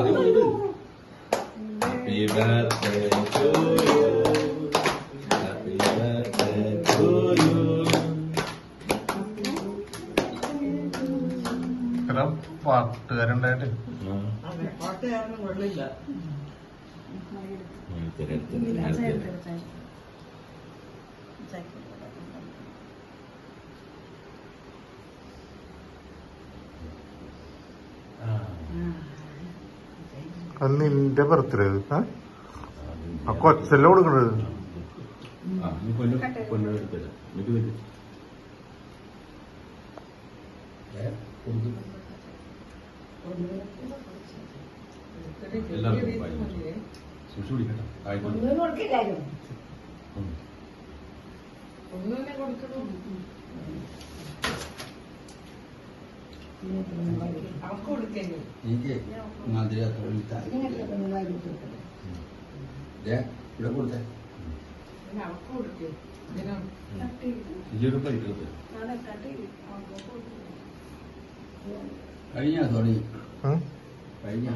Happy birthday to you. Happy birthday to you. പാട്ടുകാരുണ്ടായിട്ട് പാട്ടുകാരനും കൊള്ളില്ല. അത് നിന്റെ ബർത്ത്ഡേ ആ കൊച്ചല്ലേ കൊടുക്കണത്. ഒന്നുതന്നെ കൊടുക്കണം. അവർക്ക് കൊടുക്കല്ലേ? ഇവിടെ കൊടുത്തേ അവർക്ക് കൊടുക്കേ? കഴിഞ്ഞ സോറി ഉം. കഴിഞ്ഞ